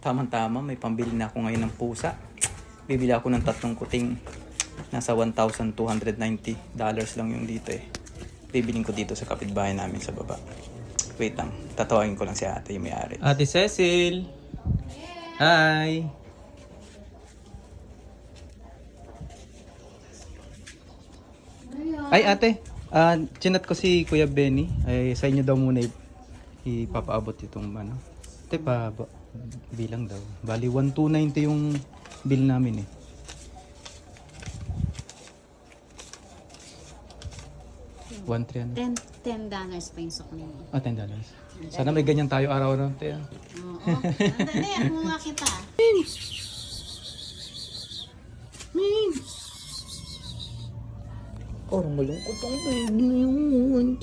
tamang-tama, may pambili na ako ngayon ng pusa. Bibili ako ng 3 kuting. Nasa $1,290 lang yung dito eh. Bibiling ko dito sa kapitbahay namin sa baba. Wait lang, tatawagin ko lang si ate yung may-ari. Ate Cecil! Hi! Ay ate, chinat ko si Kuya Benny. Ay sa inyo daw muna ipapaabot itong ano. Ate bilang daw. Bali 1,290 yung bill namin eh. $1,300. $10 pa yung sukli mo. $10. Sana may ganyan tayo araw-araw. Te. Oo. Andali, ako nga kita. Parang malungkot ang baby ngayon.